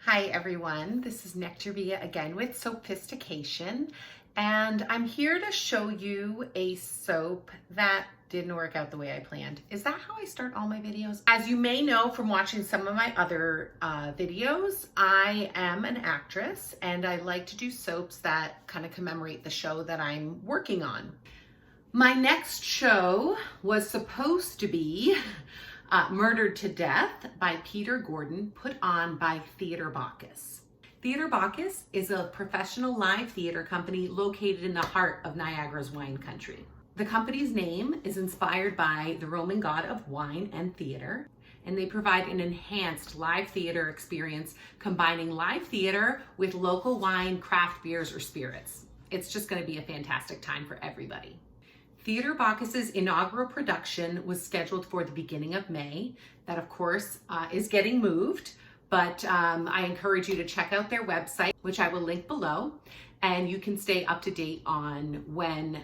Hi everyone, this is Nectaria again with Sophistication, and I'm here to show you a soap that didn't work out the way I planned. Is that how I start all my videos? As you may know from watching some of my other videos, I am an actress and I like to do soaps that kind of commemorate the show that I'm working on. My next show was supposed to be Murdered to Death by Peter Gordon, put on by Theatre Bacchus. Theatre Bacchus is a professional live theater company located in the heart of Niagara's wine country. The company's name is inspired by the Roman god of wine and theater, and they provide an enhanced live theater experience combining live theater with local wine, craft beers, or spirits. It's just going to be a fantastic time for everybody. Theatre Bacchus's inaugural production was scheduled for the beginning of May. That, of course, is getting moved, but I encourage you to check out their website, which I will link below, and you can stay up to date on when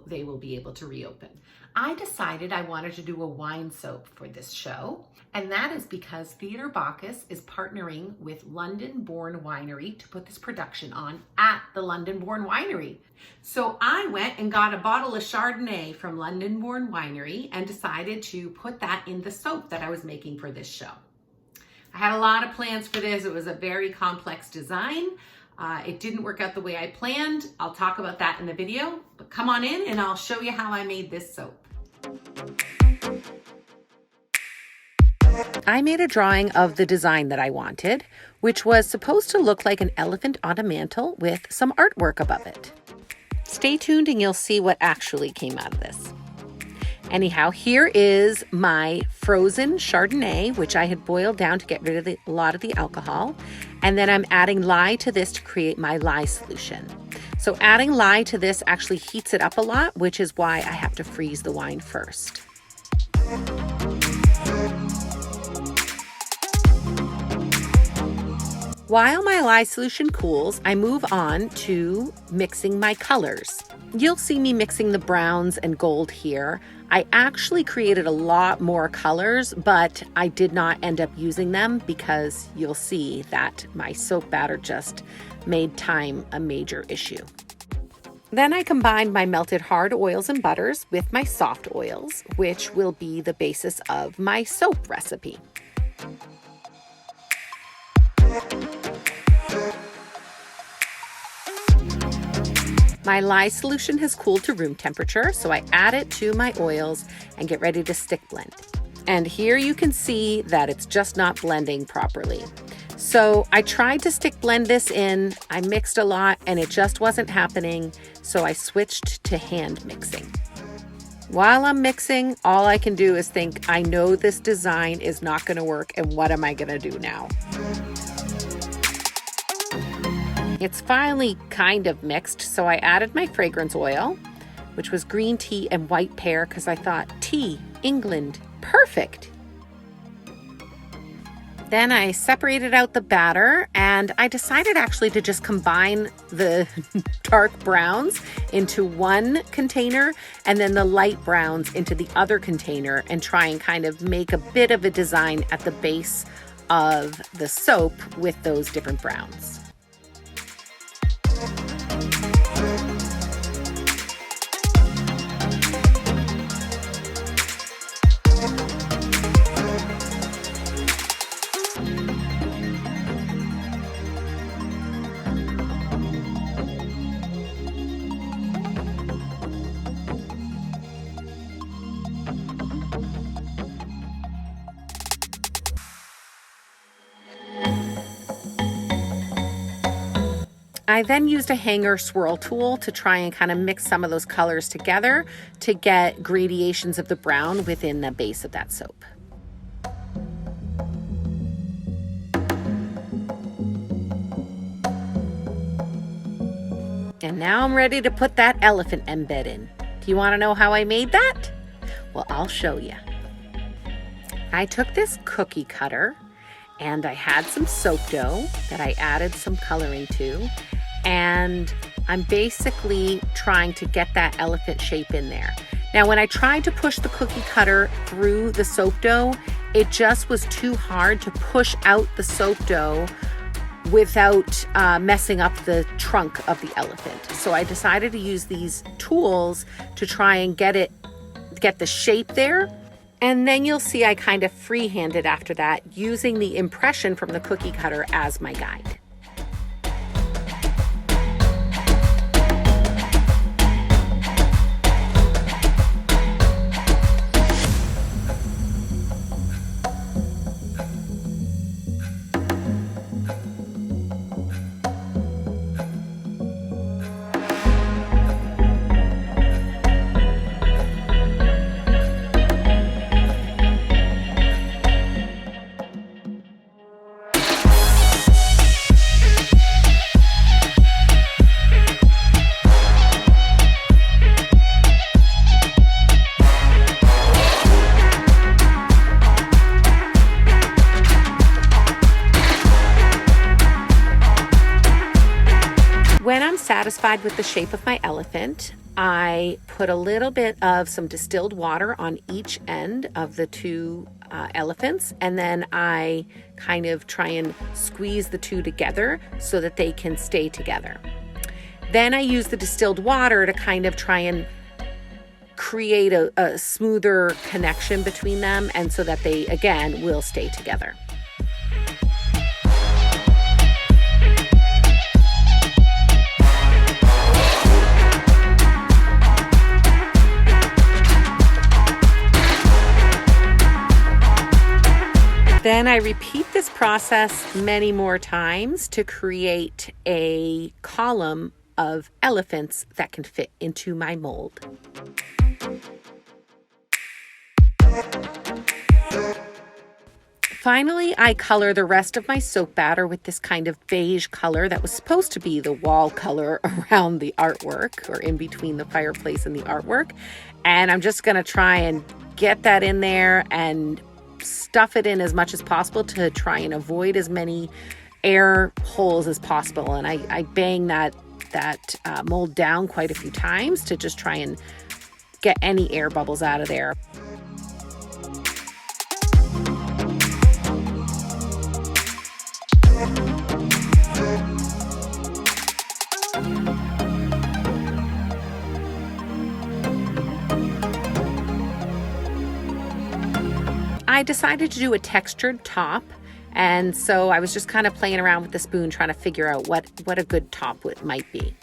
they will be able to reopen. I decided I wanted to do a wine soap for this show, and that is because Theatre Bacchus is partnering with London Born Winery to put this production on at the London Born Winery. So I went and got a bottle of Chardonnay from London Born Winery and decided to put that in the soap that I was making for this show. I had a lot of plans for this. It was a very complex design. It didn't work out the way I planned. I'll talk about that in the video, but come on in and I'll show you how I made this soap. I made a drawing of the design that I wanted, which was supposed to look like an elephant on a mantle with some artwork above it. Stay tuned and you'll see what actually came out of this. Anyhow, here is my frozen Chardonnay, which I had boiled down to get rid of a lot of the alcohol. And then I'm adding lye to this to create my lye solution. So adding lye to this actually heats it up a lot, which is why I have to freeze the wine first. While my lye solution cools, I move on to mixing my colors. You'll see me mixing the browns and gold here. I actually created a lot more colors, but I did not end up using them because you'll see that my soap batter just made time a major issue. Then I combined my melted hard oils and butters with my soft oils, which will be the basis of my soap recipe. My lye solution has cooled to room temperature, so I add it to my oils and get ready to stick blend. And here you can see that it's just not blending properly. So I tried to stick blend this in, I mixed a lot and it just wasn't happening, so I switched to hand mixing. While I'm mixing, all I can do is think, I know this design is not going to work and what am I going to do now? It's finally kind of mixed, so I added my fragrance oil, which was green tea and white pear, because I thought, tea, England, perfect. Then I separated out the batter, and I decided actually to just combine the dark browns into one container, and then the light browns into the other container, and try and kind of make a bit of a design at the base of the soap with those different browns. I then used a hanger swirl tool to try and kind of mix some of those colors together to get gradations of the brown within the base of that soap. And now I'm ready to put that elephant embed in. Do you want to know how I made that? Well, I'll show you. I took this cookie cutter and I had some soap dough that I added some coloring to, and I'm basically trying to get that elephant shape in there. Now, when I tried to push the cookie cutter through the soap dough, it just was too hard to push out the soap dough without messing up the trunk of the elephant. So I decided to use these tools to try and get the shape there. And then you'll see I kind of freehanded after that, using the impression from the cookie cutter as my guide. When I'm satisfied with the shape of my elephant, I put a little bit of some distilled water on each end of the two elephants, and then I kind of try and squeeze the two together so that they can stay together. Then I use the distilled water to kind of try and create a smoother connection between them, and so that they, again, will stay together. Then I repeat this process many more times to create a column of elephants that can fit into my mold. Finally, I color the rest of my soap batter with this kind of beige color that was supposed to be the wall color around the artwork, or in between the fireplace and the artwork. And I'm just going to try and get that in there and stuff it in as much as possible to try and avoid as many air holes as possible. And I bang that mold down quite a few times to just try and get any air bubbles out of there. I decided to do a textured top, and so I was just kind of playing around with the spoon trying to figure out what a good top might be.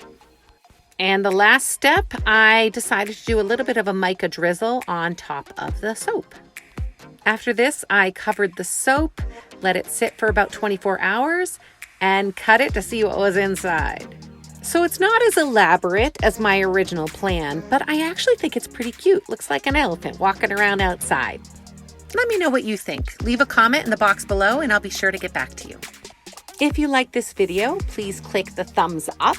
And the last step, I decided to do a little bit of a mica drizzle on top of the soap. After this, I covered the soap, let it sit for about 24 hours, and cut it to see what was inside. So it's not as elaborate as my original plan, but I actually think it's pretty cute. Looks like an elephant walking around outside. Let me know what you think. Leave a comment in the box below and I'll be sure to get back to you. If you like this video, please click the thumbs up.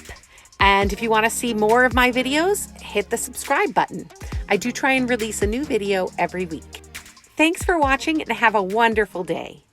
And if you want to see more of my videos, hit the subscribe button. I do try and release a new video every week. Thanks for watching and have a wonderful day.